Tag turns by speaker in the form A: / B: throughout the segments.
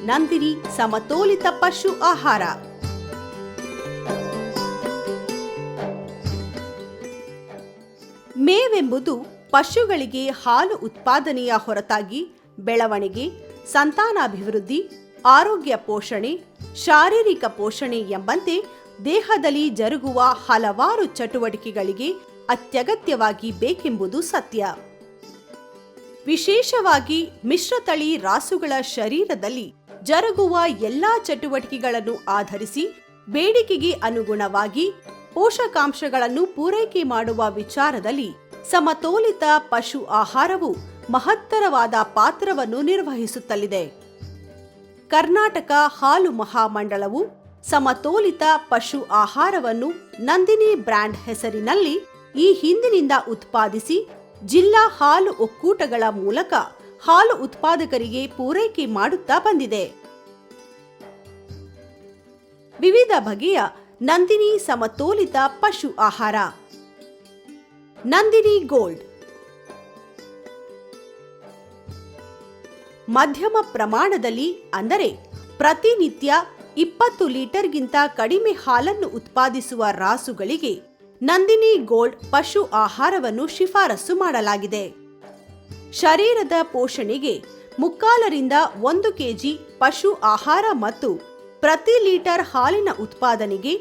A: ನಂದಿನಿ ಸಮತೋಲಿತ ಪಶು ಆಹಾರ. ಮೇವೆಂಬುದು ಪಶುಗಳಿಗೆ ಹಾಲು ಉತ್ಪಾದನೆಯ ಹೊರತಾಗಿ ಬೆಳವಣಿಗೆ, ಸಂತಾನಾಭಿವೃದ್ಧಿ, ಆರೋಗ್ಯ ಪೋಷಣೆ, ಶಾರೀರಿಕ ಪೋಷಣೆ ಎಂಬಂತೆ ದೇಹದಲ್ಲಿ ಜರುಗುವ ಹಲವಾರು ಚಟುವಟಿಕೆಗಳಿಗೆ ಅತ್ಯಗತ್ಯವಾಗಿ ಬೇಕೆಂಬುದು ಸತ್ಯ. ವಿಶೇಷವಾಗಿ ಮಿಶ್ರತಳಿ ರಾಸುಗಳ ಶರೀರದಲ್ಲಿ ಜರುಗುವ ಎಲ್ಲಾ ಚಟುವಟಿಕೆಗಳನ್ನು ಆಧರಿಸಿ ಬೇಡಿಕೆಗೆ ಅನುಗುಣವಾಗಿ ಪೋಷಕಾಂಶಗಳನ್ನು ಪೂರೈಕೆ ಮಾಡುವ ವಿಚಾರದಲ್ಲಿ ಸಮತೋಲಿತ ಪಶು ಆಹಾರವು ಮಹತ್ತರವಾದ ಪಾತ್ರವನ್ನು ನಿರ್ವಹಿಸುತ್ತಲಿದೆ. ಕರ್ನಾಟಕ ಹಾಲು ಮಹಾಮಂಡಳವು ಸಮತೋಲಿತ ಪಶು ಆಹಾರವನ್ನು ನಂದಿನಿ ಬ್ರ್ಯಾಂಡ್ ಹೆಸರಿನಲ್ಲಿ ಈ ಹಿಂದಿನಿಂದ ಉತ್ಪಾದಿಸಿ ಜಿಲ್ಲಾ ಹಾಲು ಒಕ್ಕೂಟಗಳ ಮೂಲಕ ಹಾಲು ಉತ್ಪಾದಕರಿಗೆ ಪೂರೈಕೆ ಮಾಡುತ್ತಾ ಬಂದಿದೆ. ವಿವಿಧ ಬಗೆಯ ನಂದಿನಿ ಸಮತೋಲಿತ ಪಶು ಆಹಾರ. ನಂದಿನಿ ಗೋಲ್ಡ್ ಮಧ್ಯಮ ಪ್ರಮಾಣದಲ್ಲಿ, ಅಂದರೆ ಪ್ರತಿನಿತ್ಯ 20 ಲೀಟರ್ಗಿಂತ ಕಡಿಮೆ ಹಾಲನ್ನು ಉತ್ಪಾದಿಸುವ ರಾಸುಗಳಿಗೆ ನಂದಿನಿ ಗೋಲ್ಡ್ ಪಶು ಆಹಾರವನ್ನು ಶಿಫಾರಸು ಮಾಡಲಾಗಿದೆ. ಶರೀರದ ಪೋಷಣೆಗೆ 3/4 ಕೆಜಿ ಪಶು ಆಹಾರ ಮತ್ತು ಪ್ರತಿ ಲೀಟರ್ ಹಾಲಿನ ಉತ್ಪಾದನೆಗೆ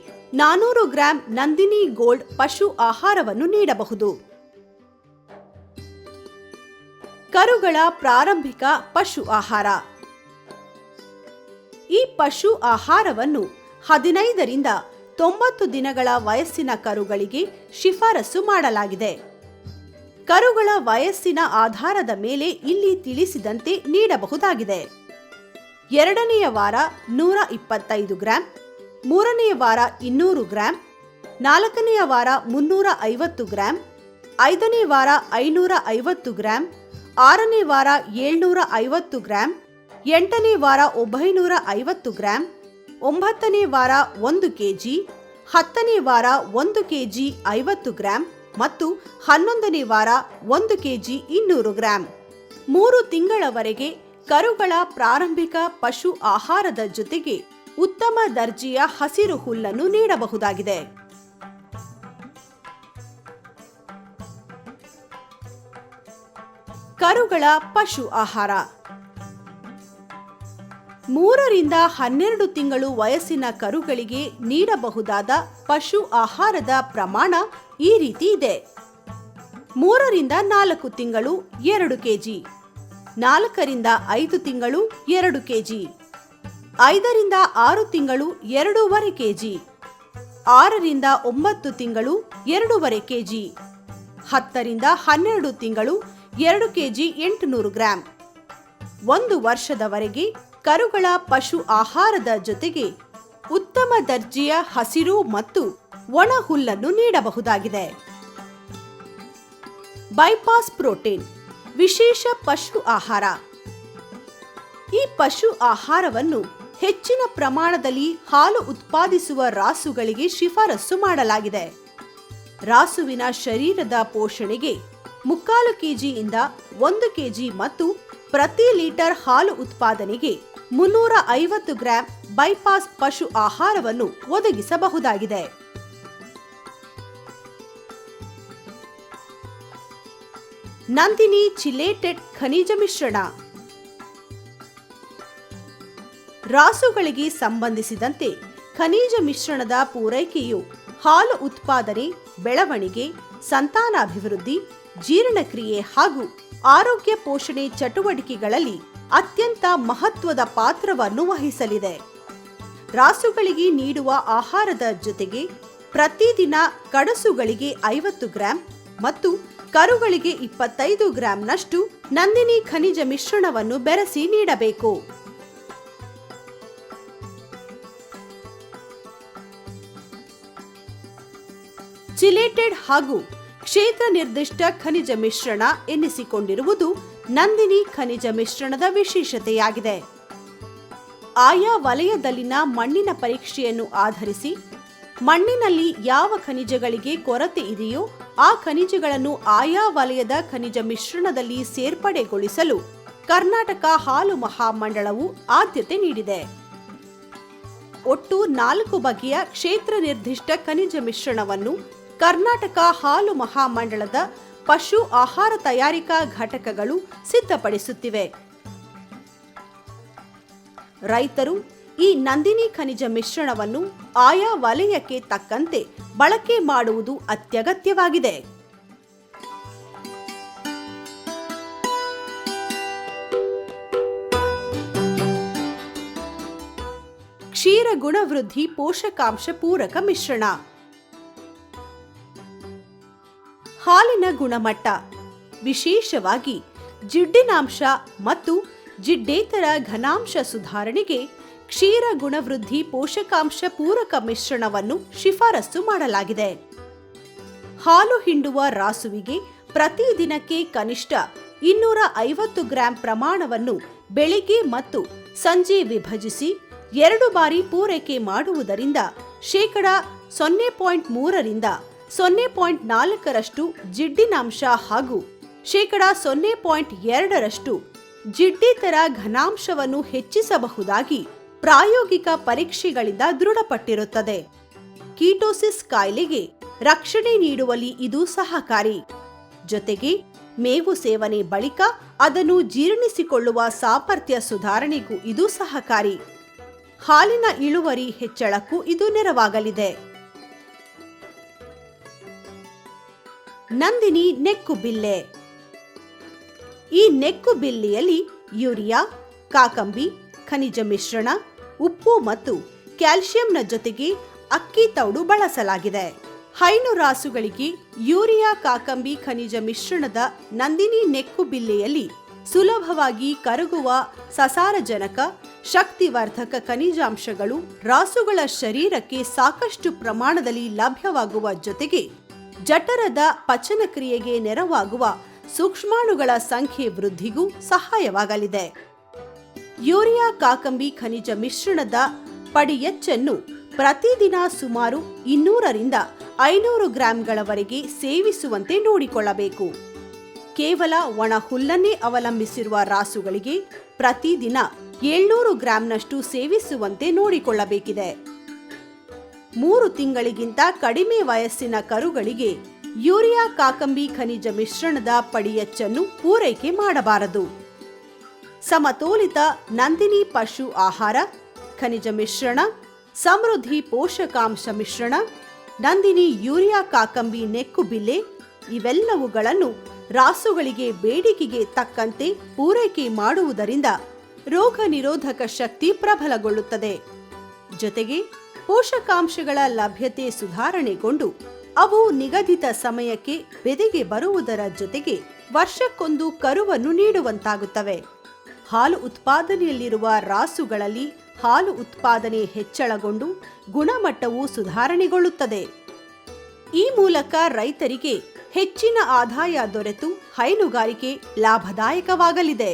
A: 400 ಗ್ರಾಂ ನಂದಿನಿ ಗೋಲ್ಡ್ ಪಶು ಆಹಾರವನ್ನು ನೀಡಬಹುದು. ಕರುಗಳ ಪ್ರಾರಂಭಿಕ ಪಶು ಆಹಾರ. ಈ ಪಶು ಆಹಾರವನ್ನು 15ರಿಂದ 90 ದಿನಗಳ ವಯಸ್ಸಿನ ಕರುಗಳಿಗೆ ಶಿಫಾರಸು ಮಾಡಲಾಗಿದೆ. ಕರುಗಳ ವಯಸ್ಸಿನ ಆಧಾರದ ಮೇಲೆ ಇಲ್ಲಿ ತಿಳಿಸಿದಂತೆ ನೀಡಬಹುದಾಗಿದೆ. 2ನೆಯ ವಾರ 125 ಗ್ರಾಂ, 3ನೆಯ ವಾರ 200 ಗ್ರಾಂ, 4ನೆಯ ವಾರ 350 ಗ್ರಾಂ, 5ನೇ ವಾರ 550 ಗ್ರಾಂ, 6ನೇ ವಾರ 750 ಗ್ರಾಂ, 8ನೇ ವಾರ 950 ಗ್ರಾಂ, 9ನೇ ವಾರ 1 ಕೆಜಿ, 10ನೇ ವಾರ 1 ಕೆಜಿ 50 ಗ್ರಾಂ ಮತ್ತು 11ನೇ ವಾರ 1 ಕೆಜಿ 200 ಗ್ರಾಂ. 3 ತಿಂಗಳವರೆಗೆ ಕರುಗಳ ಪ್ರಾರಂಭಿಕ ಪಶು ಆಹಾರದ ಜೊತೆಗೆ ಉತ್ತಮ ದರ್ಜೆಯ ಹಸಿರು ಹುಲ್ಲನ್ನು ನೀಡಬಹುದಾಗಿದೆ. ಕರುಗಳ ಪಶು ಆಹಾರ. 3ರಿಂದ 12 ತಿಂಗಳು ವಯಸ್ಸಿನ ಕರುಗಳಿಗೆ ನೀಡಬಹುದಾದ ಪಶು ಆಹಾರದ ಪ್ರಮಾಣ ಈ ರೀತಿ ಇದೆ. 3ರಿಂದ 4 ತಿಂಗಳು 2 ಕೆಜಿ, 4ರಿಂದ 5 ತಿಂಗಳು 2 ಕೆಜಿ, 5ರಿಂದ 6 ತಿಂಗಳು 2.5 ಕೆಜಿ, 6ರಿಂದ 9 ತಿಂಗಳು 2.5 ಕೆಜಿ, 10ರಿಂದ 12 ತಿಂಗಳು 2 ಕೆಜಿ 800 ಗ್ರಾಂ. 1 ವರ್ಷದವರೆಗೆ ಕರುಗಳ ಪಶು ಆಹಾರದ ಜೊತೆಗೆ ಉತ್ತಮ ದರ್ಜೆಯ ಹಸಿರು ಮತ್ತು ಒಣ ಹುಲ್ಲನ್ನು ನೀಡಬಹುದಾಗಿದೆ. ಬೈಪಾಸ್ ಪ್ರೋಟೀನ್ ವಿಶೇಷ ಪಶು ಆಹಾರ. ಈ ಪಶು ಆಹಾರವನ್ನು ಹೆಚ್ಚಿನ ಪ್ರಮಾಣದಲ್ಲಿ ಹಾಲು ಉತ್ಪಾದಿಸುವ ರಾಸುಗಳಿಗೆ ಶಿಫಾರಸು ಮಾಡಲಾಗಿದೆ. ರಾಸುವಿನ ಶರೀರದ ಪೋಷಣೆಗೆ 3/4 ಕೆಜಿಯಿಂದ 1 ಕೆಜಿ ಮತ್ತು ಪ್ರತಿ ಲೀಟರ್ ಹಾಲು ಉತ್ಪಾದನೆಗೆ 350 ಗ್ರಾಂ ಬೈಪಾಸ್ ಪಶು ಆಹಾರವನ್ನು ಒದಗಿಸಬಹುದಾಗಿದೆ. ನಂದಿನಿ ಚಿಲೇಟೆಡ್ ಖನಿಜ ಮಿಶ್ರಣ. ರಾಸುಗಳಿಗೆ ಸಂಬಂಧಿಸಿದಂತೆ ಖನಿಜ ಮಿಶ್ರಣದ ಪೂರೈಕೆಯು ಹಾಲು ಉತ್ಪಾದನೆ, ಬೆಳವಣಿಗೆ, ಸಂತಾನಾಭಿವೃದ್ಧಿ, ಜೀರ್ಣಕ್ರಿಯೆ ಹಾಗೂ ಆರೋಗ್ಯ ಪೋಷಣೆ ಚಟುವಟಿಕೆಗಳಲ್ಲಿ ಅತ್ಯಂತ ಮಹತ್ವದ ಪಾತ್ರವನ್ನು ವಹಿಸಲಿದೆ. ರಾಸುಗಳಿಗೆ ನೀಡುವ ಆಹಾರದ ಜೊತೆಗೆ ಪ್ರತಿದಿನ ಕಡಸುಗಳಿಗೆ 50 ಗ್ರಾಂ ಮತ್ತು ಕರುಗಳಿಗೆ 25 ಗ್ರಾಂನಷ್ಟು ನಂದಿನಿ ಖನಿಜ ಮಿಶ್ರಣವನ್ನು ಬೆರೆಸಿ ನೀಡಬೇಕು. ಚಿಲೇಟೆಡ್ ಹಾಗೂ ಕ್ಷೇತ್ರ ನಿರ್ದಿಷ್ಟ ಖನಿಜ ಮಿಶ್ರಣ ಎನ್ನಿಸಿಕೊಂಡಿರುವುದು ನಂದಿನಿ ಖನಿಜ ಮಿಶ್ರಣದ ವಿಶೇಷತೆಯಾಗಿದೆ. ಆಯಾ ವಲಯದಲ್ಲಿನ ಮಣ್ಣಿನ ಪರೀಕ್ಷೆಯನ್ನು ಆಧರಿಸಿ ಮಣ್ಣಿನಲ್ಲಿ ಯಾವ ಖನಿಜಗಳಿಗೆ ಕೊರತೆ ಇದೆಯೋ ಆ ಖನಿಜಗಳನ್ನು ಆಯಾ ವಲಯದ ಖನಿಜ ಮಿಶ್ರಣದಲ್ಲಿ ಸೇರ್ಪಡೆಗೊಳಿಸಲು ಕರ್ನಾಟಕ ಹಾಲು ಮಹಾಮಂಡಳವು ಆದ್ಯತೆ ನೀಡಿದೆ. ಒಟ್ಟು 4 ಬಗೆಯ ಕ್ಷೇತ್ರ ನಿರ್ದಿಷ್ಟ ಖನಿಜ ಮಿಶ್ರಣವನ್ನು ಕರ್ನಾಟಕ ಹಾಲು ಮಹಾಮಂಡಳದ ಪಶು ಆಹಾರ ತಯಾರಿಕಾ ಘಟಕಗಳು ಸಿದ್ಧಪಡಿಸುತ್ತಿವೆ. ರೈತರು ಈ ನಂದಿನಿ ಖನಿಜ ಮಿಶ್ರಣವನ್ನು ಆಯಾ ವಲಯಕ್ಕೆ ತಕ್ಕಂತೆ ಬಳಕೆ ಮಾಡುವುದು ಅತ್ಯಗತ್ಯವಾಗಿದೆ. ಕ್ಷೀರ ಗುಣವೃದ್ಧಿ ಪೋಷಕಾಂಶ ಪೂರಕ ಮಿಶ್ರಣ. ಹಾಲಿನ ಗುಣಮಟ್ಟ, ವಿಶೇಷವಾಗಿ ಜಿಡ್ಡಿನಾಂಶ ಮತ್ತು ಜಿಡ್ಡೇತರ ಘನಾಂಶ ಸುಧಾರಣೆಗೆ ಕ್ಷೀರ ಗುಣವೃದ್ಧಿ ಪೋಷಕಾಂಶ ಪೂರಕ ಮಿಶ್ರಣವನ್ನು ಶಿಫಾರಸು ಮಾಡಲಾಗಿದೆ. ಹಾಲು ಹಿಂಡುವ ರಾಸುವಿಗೆ ಪ್ರತಿದಿನಕ್ಕೆ ಕನಿಷ್ಠ 250 ಗ್ರಾಂ ಪ್ರಮಾಣವನ್ನು ಬೆಳಿಗ್ಗೆ ಮತ್ತು ಸಂಜೆ ವಿಭಜಿಸಿ 2 ಬಾರಿ ಪೂರೈಕೆ ಮಾಡುವುದರಿಂದ ಶೇಕಡ 0.3ರಿಂದ 0.4ರಷ್ಟು ಜಿಡ್ಡಿನಾಂಶ ಹಾಗೂ ಶೇಕಡ 0.2ರಷ್ಟು ಜಿಡ್ಡೇತರ ಘನಾಂಶವನ್ನು ಹೆಚ್ಚಿಸಬಹುದಾಗಿ ಪ್ರಾಯೋಗಿಕ ಪರೀಕ್ಷೆಗಳಿಂದ ದೃಢಪಟ್ಟಿರುತ್ತದೆ. ಕೀಟೋಸಿಸ್ ಕಾಯಿಲೆಗೆ ರಕ್ಷಣೆ ನೀಡುವಲ್ಲಿ ಇದು ಸಹಕಾರಿ. ಜೊತೆಗೆ ಮೇವು ಸೇವನೆ ಬಳಿಕ ಅದನ್ನು ಜೀರ್ಣಿಸಿಕೊಳ್ಳುವ ಸಾಮರ್ಥ್ಯ ಸುಧಾರಣೆಗೂ ಇದು ಸಹಕಾರಿ. ಹಾಲಿನ ಇಳುವರಿ ಹೆಚ್ಚಳಕ್ಕೂ ಇದು ನೆರವಾಗಲಿದೆ. ನಂದಿನಿ ನೆಕ್ಕುಬಿಲ್ಲೆ. ಈ ನೆಕ್ಕುಬಿಲ್ಲೆಯಲ್ಲಿ ಯೂರಿಯಾ, ಕಾಕಂಬಿ, ಖನಿಜ ಮಿಶ್ರಣ, ಉಪ್ಪು ಮತ್ತು ಕ್ಯಾಲ್ಸಿಯಂನ ಜೊತೆಗೆ ಅಕ್ಕಿ ತೌಡು ಬಳಸಲಾಗಿದೆ. ಹೈನು ರಾಸುಗಳಿಗೆ ಯೂರಿಯಾ ಕಾಕಂಬಿ ಖನಿಜ ಮಿಶ್ರಣದ ನಂದಿನಿ ನೆಕ್ಕುಬಿಲ್ಲೆಯಲ್ಲಿ ಸುಲಭವಾಗಿ ಕರಗುವ ಸಸಾರಜನಕ, ಶಕ್ತಿವರ್ಧಕ ಖನಿಜಾಂಶಗಳು ರಾಸುಗಳ ಶರೀರಕ್ಕೆ ಸಾಕಷ್ಟು ಪ್ರಮಾಣದಲ್ಲಿ ಲಭ್ಯವಾಗುವ ಜೊತೆಗೆ ಜಠರದ ಪಚನ ಕ್ರಿಯೆಗೆ ನೆರವಾಗುವ ಸೂಕ್ಷ್ಮಾಣುಗಳ ಸಂಖ್ಯೆ ವೃದ್ಧಿಗೂ ಸಹಾಯವಾಗಲಿದೆ. ಯೂರಿಯಾ ಕಾಕಂಬಿ ಖನಿಜ ಮಿಶ್ರಣದ ಪಡಿಯಚ್ಚನ್ನು ಪ್ರತಿದಿನ ಸುಮಾರು 200ರಿಂದ 500 ಗ್ರಾಂಗಳವರೆಗೆ ಸೇವಿಸುವಂತೆ ನೋಡಿಕೊಳ್ಳಬೇಕು. ಕೇವಲ ಒಣ ಹುಲ್ಲನ್ನೇ ಅವಲಂಬಿಸಿರುವ ರಾಸುಗಳಿಗೆ ಪ್ರತಿದಿನ 700 ಗ್ರಾಂನಷ್ಟು ಸೇವಿಸುವಂತೆ ನೋಡಿಕೊಳ್ಳಬೇಕಿದೆ. 3 ತಿಂಗಳಿಗಿಂತ ಕಡಿಮೆ ವಯಸ್ಸಿನ ಕರುಗಳಿಗೆ ಯೂರಿಯಾ ಕಾಕಂಬಿ ಖನಿಜ ಮಿಶ್ರಣದ ಪಡಿಯಚ್ಚನ್ನು ಪೂರೈಕೆ ಮಾಡಬಾರದು. ಸಮತೋಲಿತ ನಂದಿನಿ ಪಶು ಆಹಾರ, ಖನಿಜ ಮಿಶ್ರಣ, ಸಮೃದ್ಧಿ ಪೋಷಕಾಂಶ ಮಿಶ್ರಣ, ನಂದಿನಿ ಯೂರಿಯಾ ಕಾಕಂಬಿ ನೆಕ್ಕುಬಿಲ್ಲೆ ಇವೆಲ್ಲವುಗಳನ್ನು ರಾಸುಗಳಿಗೆ ಬೇಡಿಕೆಗೆ ತಕ್ಕಂತೆ ಪೂರೈಕೆ ಮಾಡುವುದರಿಂದ ರೋಗ ನಿರೋಧಕ ಶಕ್ತಿ ಪ್ರಬಲಗೊಳ್ಳುತ್ತದೆ. ಜೊತೆಗೆ ಪೋಷಕಾಂಶಗಳ ಲಭ್ಯತೆ ಸುಧಾರಣೆಗೊಂಡು ಅವು ನಿಗದಿತ ಸಮಯಕ್ಕೆ ಬೆದೆಗೆ ಬರುವುದರ ಜೊತೆಗೆ ವರ್ಷಕ್ಕೊಂದು ಕರುವನ್ನು ನೀಡುವಂತಾಗುತ್ತವೆ. ಹಾಲು ಉತ್ಪಾದನೆಯಲ್ಲಿರುವ ರಾಸುಗಳಲ್ಲಿ ಹಾಲು ಉತ್ಪಾದನೆ ಹೆಚ್ಚಳಗೊಂಡು ಗುಣಮಟ್ಟವು ಸುಧಾರಣೆಗೊಳ್ಳುತ್ತದೆ. ಈ ಮೂಲಕ ರೈತರಿಗೆ ಹೆಚ್ಚಿನ ಆದಾಯ ದೊರೆತು ಹೈನುಗಾರಿಕೆ ಲಾಭದಾಯಕವಾಗಲಿದೆ.